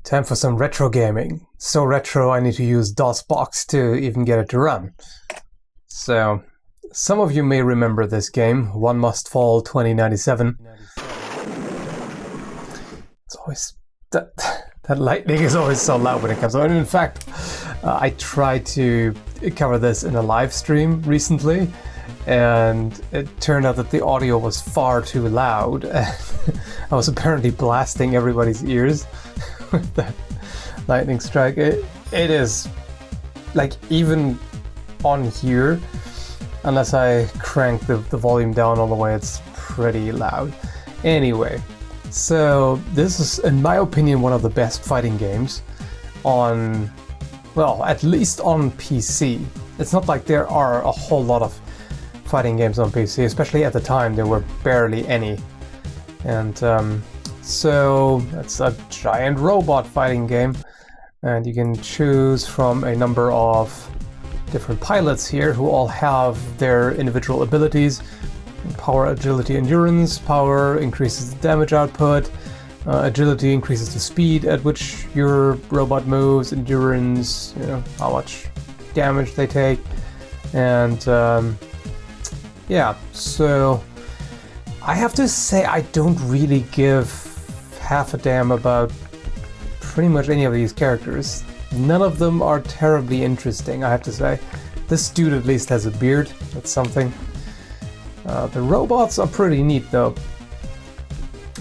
Time for some retro gaming. So retro I need to use DOSBox to even get it to run. So, some of you may remember this game, One Must Fall 2097. It's always... That lightning is always so loud when it comes on. In fact, I tried to cover this in a live stream recently, and it turned out that the audio was far too loud. I was apparently blasting everybody's ears with that lightning strike. It is, like, even on here, unless I crank the volume down all the way, it's pretty loud. Anyway, so this is, in my opinion, one of the best fighting games on, well, at least on PC. It's not like there are a whole lot of fighting games on PC, especially at the time there were barely any. And so it's a giant robot fighting game, and you can choose from a number of different pilots here who all have their individual abilities. Power, agility, endurance. Power increases the damage output. Agility increases the speed at which your robot moves. Endurance, you know, how much damage they take. And yeah, so I have to say I don't really give half a damn about pretty much any of these characters. None of them are terribly interesting, I have to say. This dude at least has a beard. That's something. The robots are pretty neat though.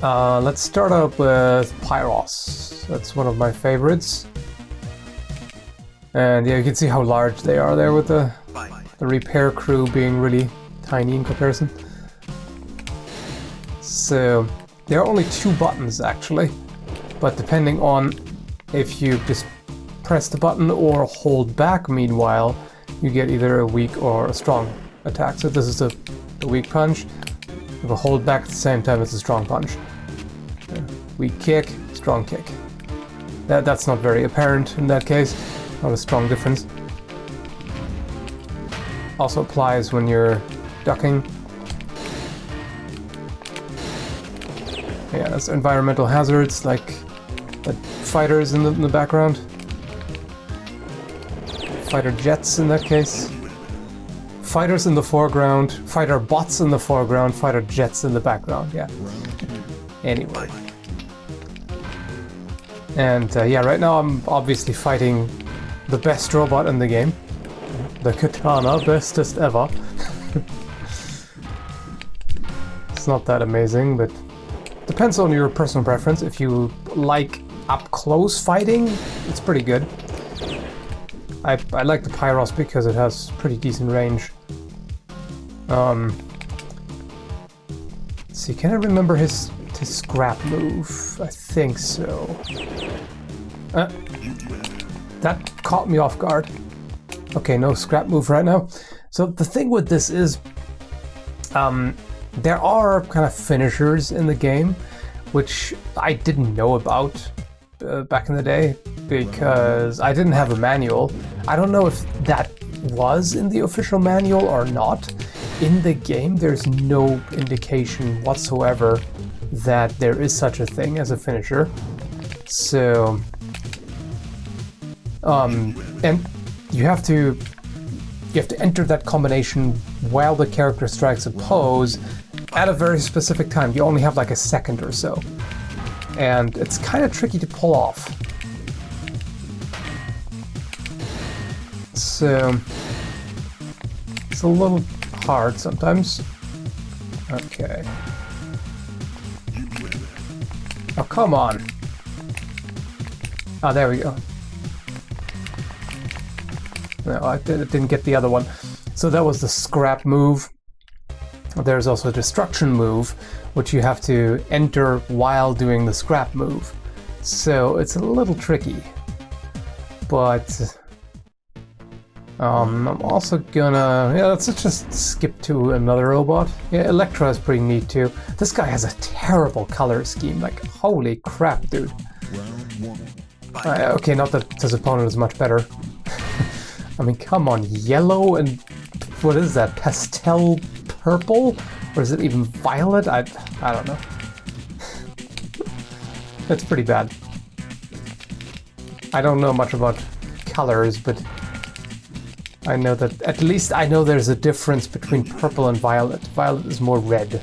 Let's start out with Pyro. That's one of my favorites. And yeah, you can see how large they are there with the repair crew being really tiny in comparison. So there are only 2 buttons actually, but depending on if you just press the button or hold back meanwhile, you get either a weak or a strong attack. So this is the weak punch. If I hold back at the same time, it's a strong punch. Weak kick, strong kick. That's not very apparent in that case. Not a strong difference. Also applies when you're ducking. Yeah, there's environmental hazards like fighters in the background. Fighter jets in that case. Fighters in the foreground, fighter bots in the foreground, fighter jets in the background, yeah. Anyway. And yeah, right now I'm obviously fighting the best robot in the game. The Katana, bestest ever. It's not that amazing, but depends on your personal preference. If you like up-close fighting, it's pretty good. I like the Pyros because it has pretty decent range. Let's see, can I remember his scrap move? I think so. That caught me off guard. Okay, no scrap move right now. So the thing with this is, there are kind of finishers in the game, which I didn't know about back in the day because I didn't have a manual. I don't know if that was in the official manual or not. In the game, there's no indication whatsoever that there is such a thing as a finisher. So, and you have to enter that combination while the character strikes a pose at a very specific time. You only have like a second or so, and it's kind of tricky to pull off. So it's a little hard sometimes. Okay. Oh, come on. Ah, there we go. No, I didn't get the other one. So that was the scrap move. There's also a destruction move, which you have to enter while doing the scrap move. So it's a little tricky. But I'm also gonna... yeah, let's just skip to another robot. Yeah, Electra is pretty neat too. This guy has a terrible color scheme, like, holy crap, dude. Okay, not that his opponent is much better. I mean, come on, yellow and... what is that, pastel purple? Or is it even violet? I don't know. That's pretty bad. I don't know much about colors, but I know that, at least I know there's a difference between purple and violet. Violet is more red.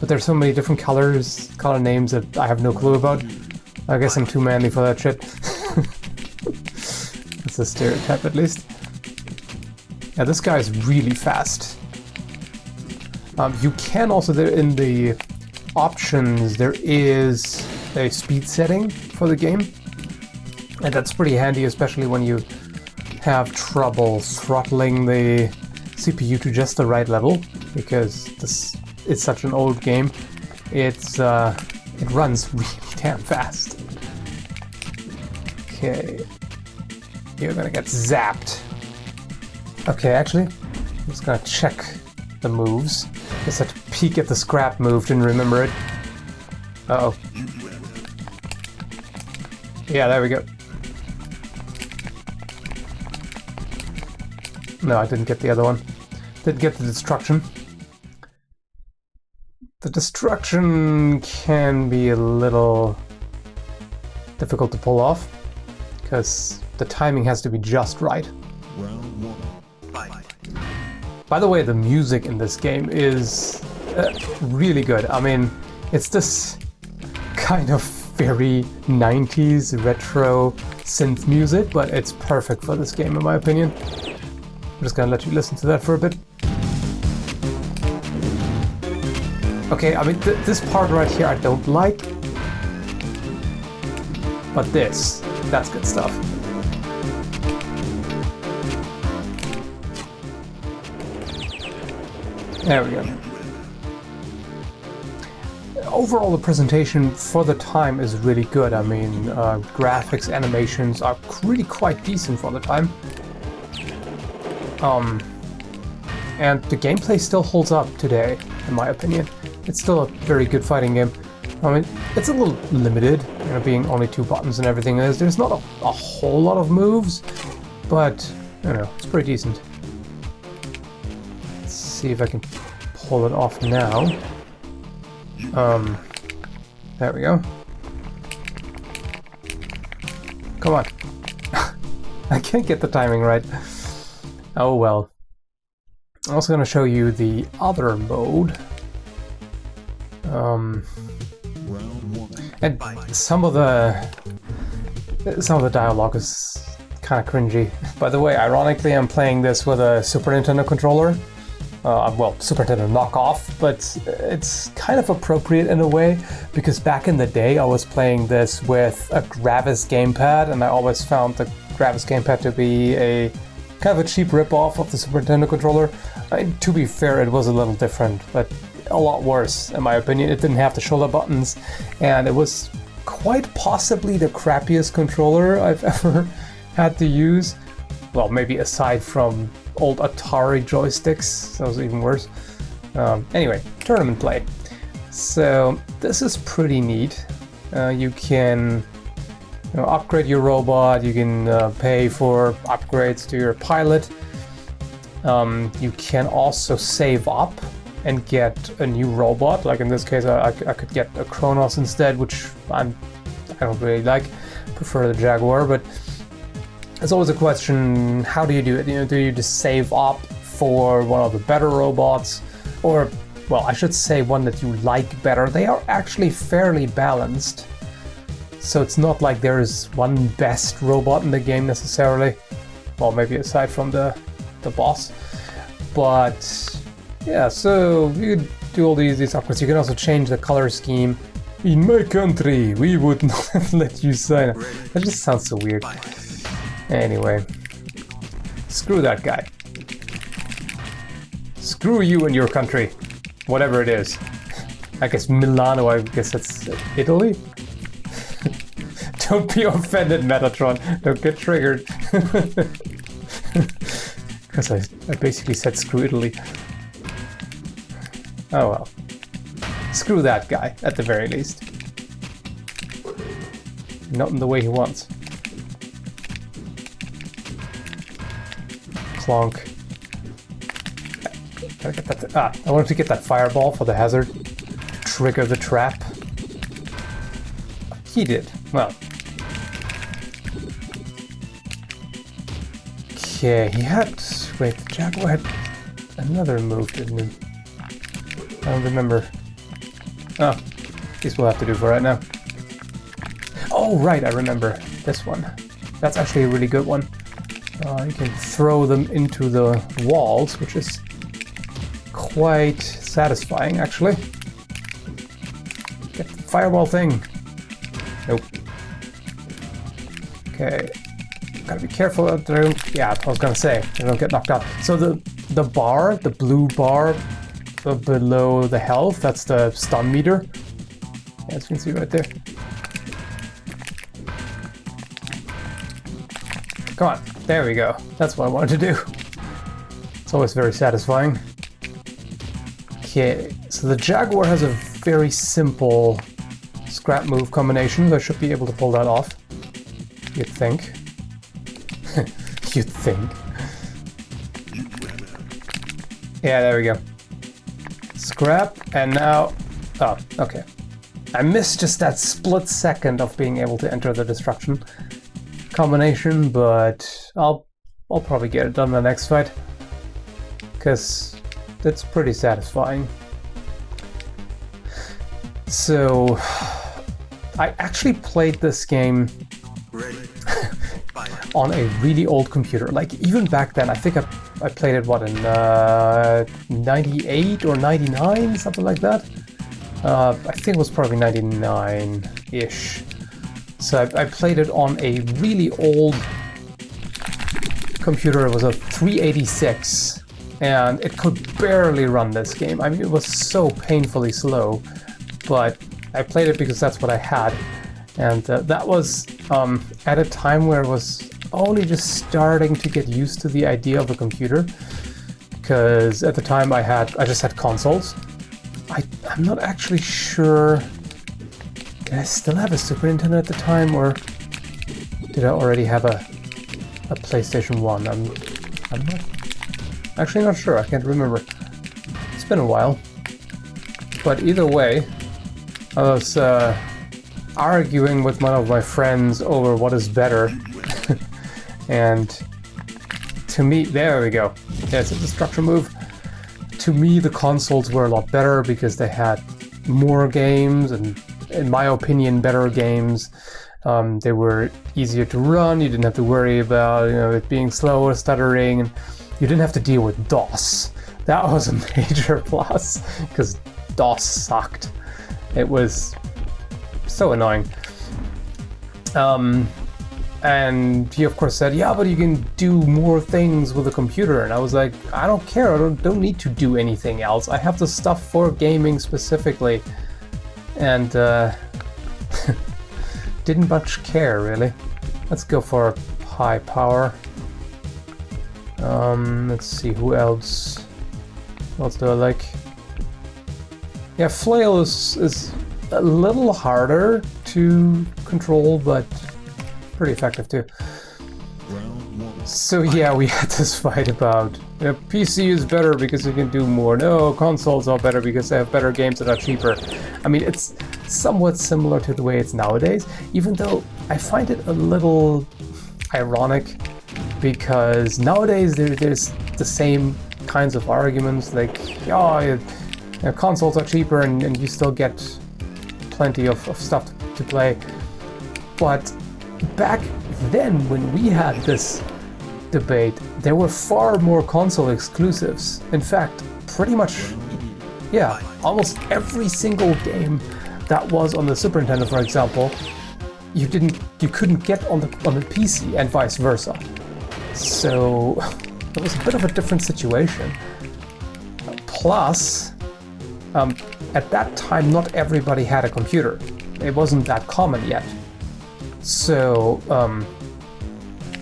But there's so many different colors, color names that I have no clue about. I guess I'm too manly for that shit. That's a stereotype, at least. Yeah, this guy is really fast. You can also, there in the options, there is a speed setting for the game. And that's pretty handy, especially when you have trouble throttling the CPU to just the right level, because this is such an old game. It runs really damn fast. Okay, you're gonna get zapped. Okay, actually, I'm just gonna check the moves. Just had to peek at the scrap move, didn't remember it. Uh-oh. Yeah, there we go. No, I didn't get the other one. Didn't get the destruction. The destruction can be a little difficult to pull off, because the timing has to be just right. Round one, fight. By the way, the music in this game is really good. I mean, it's this kind of very 90s retro synth music, but it's perfect for this game in my opinion. I'm just gonna let you listen to that for a bit. Okay, I mean, this part right here I don't like, but that's good stuff. There we go. Overall, the presentation for the time is really good. I mean, graphics, animations are really quite decent for the time. And the gameplay still holds up today, in my opinion. It's still a very good fighting game. I mean, it's a little limited, you know, being only 2 buttons and everything. There's not a whole lot of moves, but, you know, it's pretty decent. Let's see if I can pull it off now. There we go. Come on. I can't get the timing right. Oh well. I'm also going to show you the other mode. And some of the dialogue is kind of cringy. By the way, ironically, I'm playing this with a Super Nintendo controller. Well, Super Nintendo knockoff, but it's kind of appropriate in a way, because back in the day I was playing this with a Gravis gamepad, and I always found the Gravis gamepad to be a kind of a cheap rip-off of the Super Nintendo controller. To be fair, it was a little different, but a lot worse, in my opinion. It didn't have the shoulder buttons, and it was quite possibly the crappiest controller I've ever had to use. Well, maybe aside from old Atari joysticks, that was even worse. Anyway, tournament play. So this is pretty neat. You can upgrade your robot, you can pay for upgrades to your pilot. You can also save up and get a new robot. Like in this case, I could get a Kronos instead, which I don't really like. Prefer the Jaguar, but it's always a question, how do you do it? You know, do you just save up for one of the better robots? Or, well, I should say one that you like better. They are actually fairly balanced. So it's not like there is one best robot in the game necessarily. Well, maybe aside from the boss. But yeah, so you can do all these upgrades. You can also change the color scheme. In my country, we would not have let you sign up. That just sounds so weird. Anyway, screw that guy. Screw you and your country, whatever it is. I guess Milano, I guess that's Italy? Don't be offended, Metatron. Don't get triggered. Because I basically said screw Italy. Oh well. Screw that guy, at the very least. Not in the way he wants. Clonk. Gotta get that. I wanted to get that fireball for the hazard. To trigger the trap. He did. Well. Okay, he had... Wait, the Jaguar had another move, didn't he? I don't remember. Oh, this will have to do for right now. Oh, right, I remember this one. That's actually a really good one. You can throw them into the walls, which is quite satisfying, actually. Get the fireball thing. Nope. Okay. Gotta be careful that they don't... Yeah, I was gonna say, they don't get knocked out. So the bar, the blue bar below the health, that's the stun meter. As you can see right there. Come on, there we go. That's what I wanted to do. It's always very satisfying. Okay, so the Jaguar has a very simple scrap move combination, so I should be able to pull that off. You'd think. You'd think. Yeah, there we go. Scrap, and now... Oh, okay. I missed just that split second of being able to enter the destruction combination, but I'll probably get it done in the next fight, because that's pretty satisfying. So I actually played this game on a really old computer. Like, even back then, I think I played it, what, in 98 or 99, something like that. I think it was probably 99-ish. So I played it on a really old computer. It was a 386, and it could barely run this game. I mean, it was so painfully slow, but I played it because that's what I had. And that was at a time where it was only just starting to get used to the idea of a computer, because at the time I just had consoles. I'm not actually sure. Did I still have a Super Nintendo at the time, or did I already have a PlayStation 1? I'm not sure. I can't remember. It's been a while. But either way, I was arguing with one of my friends over what is better. And to me, there we go. Yeah, it's a destruction move. To me, the consoles were a lot better because they had more games, and in my opinion, better games. They were easier to run. You didn't have to worry about it being slow or stuttering, and you didn't have to deal with DOS. That was a major plus, because DOS sucked. It was so annoying. And he of course said, yeah, but you can do more things with a computer. And I was like, I don't care. I don't need to do anything else. I have the stuff for gaming specifically. And didn't much care, really. Let's go for high power. Let's see, who else? What else do I like? Yeah, flail is a little harder to control, but pretty effective too. So yeah, we had this fight about PC is better because you can do more. No, consoles are better because they have better games that are cheaper. I mean, it's somewhat similar to the way it's nowadays, even though I find it a little ironic, because nowadays there's the same kinds of arguments, like, oh, consoles are cheaper and you still get plenty of stuff to play. But back then, when we had this debate, there were far more console exclusives. In fact, pretty much, yeah, almost every single game that was on the Super Nintendo, for example, you couldn't get on the PC, and vice versa. So it was a bit of a different situation. Plus, at that time, not everybody had a computer. It wasn't that common yet. So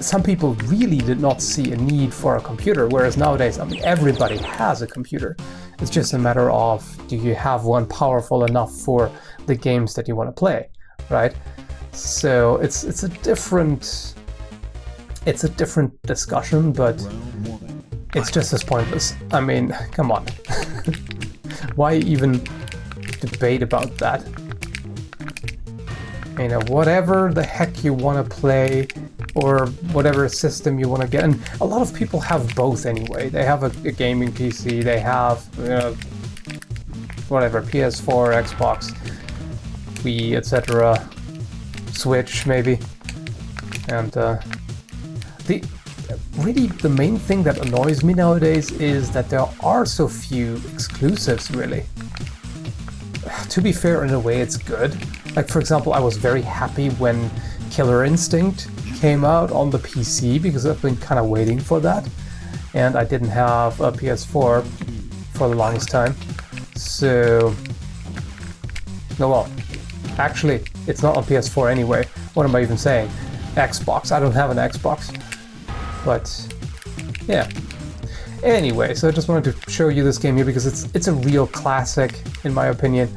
some people really did not see a need for a computer, whereas nowadays, I mean, everybody has a computer. It's just a matter of, do you have one powerful enough for the games that you want to play, right? So it's a different discussion, but it's just as pointless. I mean, come on. Why even debate about that? Whatever the heck you want to play, or whatever system you want to get. And a lot of people have both anyway. They have a gaming PC, they have whatever, PS4, Xbox, Wii, etc., Switch maybe. And really the main thing that annoys me nowadays is that there are so few exclusives, really. To be fair, in a way it's good. Like, for example, I was very happy when Killer Instinct came out on the PC, because I've been kind of waiting for that, and I didn't have a PS4 for the longest time. So, no, well, actually, it's not on PS4 anyway. What am I even saying? Xbox. I don't have an Xbox. But, yeah. Anyway, so I just wanted to show you this game here because it's a real classic, in my opinion.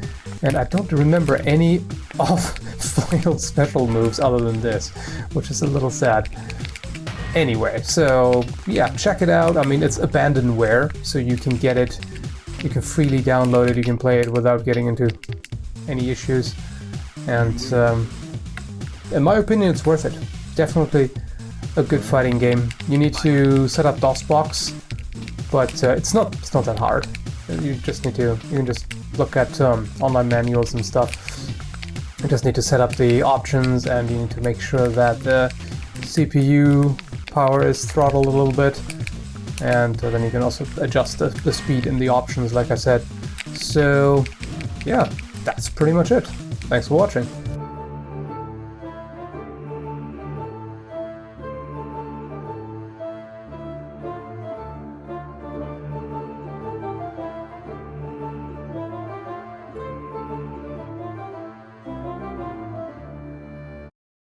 And I don't remember any of Final special moves other than this, which is a little sad. Anyway, so yeah, check it out. I mean, it's abandonware, so you can get it, you can freely download it, you can play it without getting into any issues. And in my opinion, it's worth it. Definitely a good fighting game. You need to set up DOSBox, but it's not that hard. You can just look at online manuals and stuff. You just need to set up the options, and you need to make sure that the CPU power is throttled a little bit, and then you can also adjust the speed in the options, like I said. So yeah, that's pretty much it. Thanks for watching.